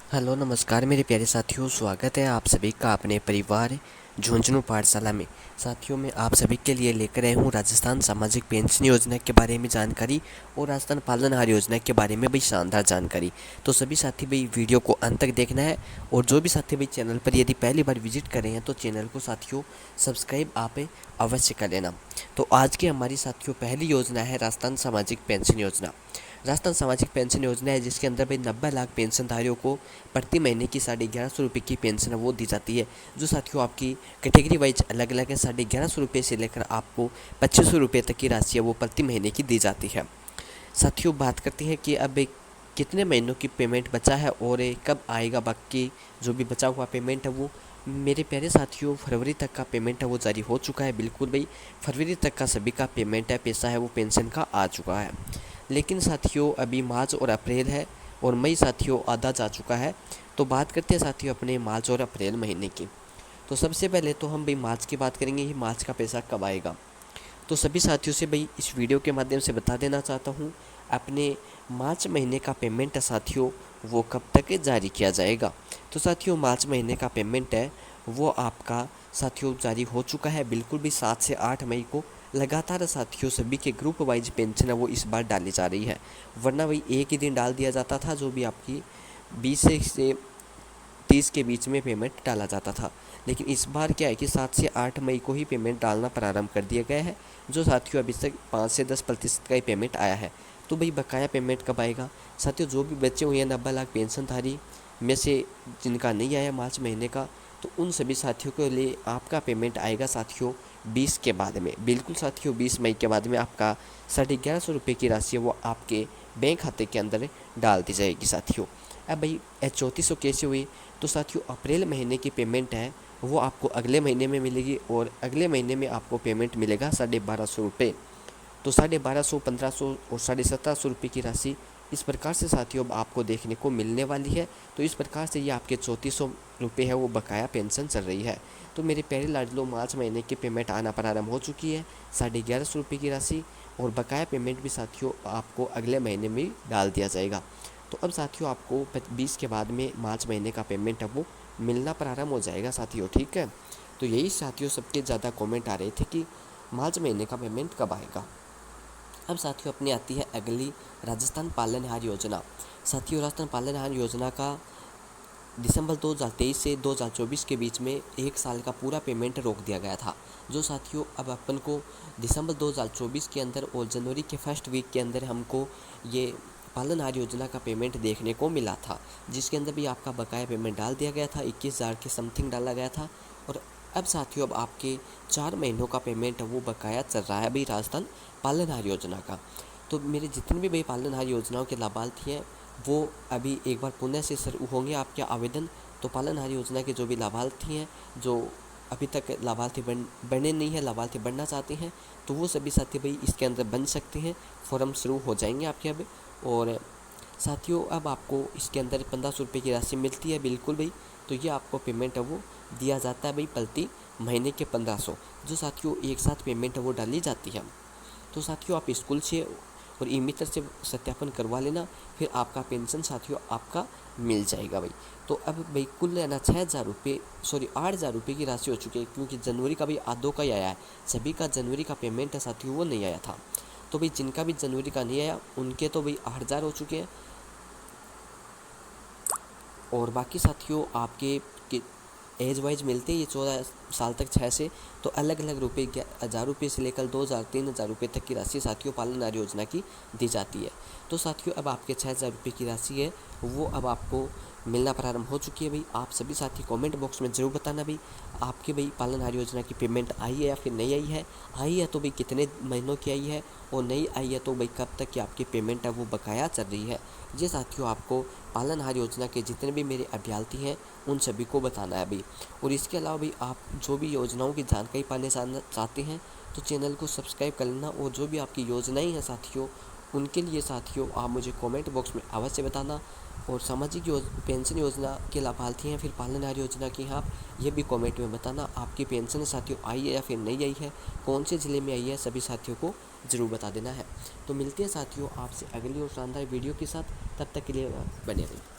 Hello नमस्कार मेरे प्यारे साथियों, स्वागत है आप सभी का अपने परिवार झुंझुनू पाठशाला में। साथियों, मैं आप सभी के लिए लेकर आया हूँ राजस्थान सामाजिक पेंशन योजना के बारे में जानकारी और राजस्थान पालनहार योजना के बारे में भी शानदार जानकारी। तो सभी साथी भाई वीडियो को अंत तक देखना है, और जो भी साथी भाई चैनल पर यदि पहली बार विजिट कर रहे हैं तो चैनल को साथियों सब्सक्राइब आप अवश्य कर लेना। तो आज की हमारी साथियों पहली योजना है राजस्थान सामाजिक पेंशन योजना। राजस्थान सामाजिक पेंशन योजना है जिसके अंदर भाई 90 लाख पेंशनधारियों को प्रति महीने की 1150 रुपये की पेंशन वो दी जाती है। जो साथियों आपकी कैटेगरी वाइज अलग अलग है, 1150 रुपये से लेकर आपको 2500 रुपये तक की राशि है वो प्रति महीने की दी जाती है। साथियों बात करते हैं कि अब कितने महीनों की पेमेंट बचा है और कब आएगा बाकी जो भी बचा हुआ पेमेंट है वो। मेरे प्यारे साथियों, फरवरी तक का पेमेंट है वो जारी हो चुका है। बिल्कुल भाई, फरवरी तक का सभी का पेमेंट है, पैसा है वो पेंशन का आ चुका है। लेकिन साथियों अभी मार्च और अप्रैल है और मई साथियों आधा जा चुका है। तो बात करते हैं साथियों अपने मार्च और अप्रैल महीने की। तो सबसे पहले तो हम भाई मार्च की बात करेंगे, ये मार्च का पैसा कब आएगा। तो सभी साथियों से भाई इस वीडियो के माध्यम से बता देना चाहता हूँ, अपने मार्च महीने का पेमेंट है साथियों वो कब तक जारी किया जाएगा। तो साथियों मार्च महीने का पेमेंट है वो आपका साथियों जारी हो चुका है। बिल्कुल भी 7 से 8 मई को लगातार साथियों सभी के ग्रुप वाइज पेंशन है वो इस बार डाली जा रही है। वरना वही एक ही दिन डाल दिया जाता था, जो भी आपकी 20 से 30 के बीच में पेमेंट डाला जाता था। लेकिन इस बार क्या है कि 7 से 8 मई को ही पेमेंट डालना प्रारंभ कर दिया गया है। जो साथियों अभी तक 5 से 10% का ही पेमेंट आया है। तो भाई बकाया पेमेंट कब आएगा साथियों। जो भी बच्चे हुए हैं 90 लाख पेंशनधारी में से जिनका नहीं आया मार्च महीने का, तो उन सभी साथियों के लिए आपका पेमेंट आएगा साथियों 20 के बाद में। बिल्कुल साथियों 20 मई के बाद में आपका 1150 रुपये की राशि है वो आपके बैंक खाते के अंदर डाल दी जाएगी साथियों। अब भाई 3400 कैसे हुई। तो साथियों अप्रैल महीने की पेमेंट है वो आपको अगले महीने में मिलेगी, और अगले महीने में आपको पेमेंट मिलेगा 1250 रुपये। तो 1250, 1500 और 1750 रुपये की राशि इस प्रकार से साथियों अब आपको देखने को मिलने वाली है। तो इस प्रकार से ये आपके 3400 रुपये है वो बकाया पेंशन चल रही है। तो मेरे प्यारे लाडलो, मार्च महीने की पेमेंट आना प्रारंभ हो चुकी है, 1150 रुपये की राशि, और बकाया पेमेंट भी साथियों आपको अगले महीने में डाल दिया जाएगा। तो अब साथियों आपको 20 के बाद में मार्च महीने का पेमेंट है वो मिलना प्रारंभ हो जाएगा साथियों, ठीक है। तो यही साथियों सबके ज़्यादा कमेंट आ रहे थे कि मार्च महीने का पेमेंट कब आएगा। अब साथियों अपनी आती है अगली राजस्थान पालनहार योजना। साथियों राजस्थान पालनहार योजना का दिसंबर 2023 से 2024 के बीच में 1 साल का पूरा पेमेंट रोक दिया गया था। जो साथियों अब अपन को दिसंबर 2024 के अंदर और जनवरी के फर्स्ट वीक के अंदर हमको ये पालनहार योजना का पेमेंट देखने को मिला था, जिसके अंदर भी आपका बकाया पेमेंट डाल दिया गया था, 21,000 के समथिंग डाला गया था। और अब साथियों अब आपके 4 महीनों का पेमेंट वो बकाया चल रहा है भाई राजस्थान पालनहार योजना का। तो मेरे जितने भी भाई पालनहार योजनाओं के लाभार्थी हैं वो अभी एक बार पुनः से शुरू होंगे आपके आवेदन। तो पालनहार योजना के जो भी लाभार्थी हैं, जो अभी तक लाभार्थी बने नहीं हैं, लाभार्थी बनना चाहते हैं, तो वो सभी साथी भाई इसके अंदर बन सकते हैं। फॉर्म शुरू हो जाएंगे आपके अब। और साथियों अब आपको इसके अंदर 1500 रुपये की राशि मिलती है। बिल्कुल भाई, तो ये आपको पेमेंट है वो दिया जाता है भाई प्रति महीने के 1500, जो साथियों एक साथ पेमेंट है वो डाली जाती है। तो साथियों आप स्कूल से और ई मित्र से सत्यापन करवा लेना, फिर आपका पेंशन साथियों आपका मिल जाएगा भाई। तो अब भाई कुल है ना 6,000 रुपये, सॉरी 8,000 रुपये की राशि हो चुकी है, क्योंकि जनवरी का भी आधों का ही आया है। सभी का जनवरी का पेमेंट है साथियों वो नहीं आया था। तो भाई जिनका भी जनवरी का नहीं आया उनके तो भाई 8,000 हो चुके हैं। और बाकी साथियों आपके एज वाइज मिलते हैं ये 14 साल तक 6 से, तो अलग अलग रुपये 1,000 रुपये से लेकर 2,000 3,000 रुपये तक की राशि साथियों पालनहार योजना की दी जाती है। तो साथियों अब आपके 6,000 रुपये की राशि है वो अब आपको मिलना प्रारंभ हो चुकी है भाई। आप सभी साथी कमेंट बॉक्स में ज़रूर बताना भाई आपके भाई पालनहार योजना की पेमेंट आई है या फिर नहीं आई है। आई है तो भाई कितने महीनों की आई है, और नहीं आई है तो भाई कब तक की आपकी पेमेंट है वो बकाया चल रही है। ये साथियों आपको पालनहार योजना के जितने भी मेरे अभ्यर्थी हैं उन सभी को बताना है भाई। और इसके अलावा भी आप जो भी योजनाओं की जानकारी पाने चाहते हैं तो चैनल को सब्सक्राइब कर लेना। और जो भी आपकी योजनाएं हैं साथियों उनके लिए साथियों आप मुझे कमेंट बॉक्स में अवश्य बताना। और सामाजिक पेंशन योजना के लाभार्थी हैं फिर पालनहार योजना की आप ये भी कमेंट में बताना आपकी पेंशन साथियों आई है या फिर नहीं आई है, कौन से ज़िले में आई है, सभी साथियों को ज़रूर बता देना है। तो मिलते हैं साथियों आपसे अगली और शानदार वीडियो के साथ, तब तक के लिए बने रहिए।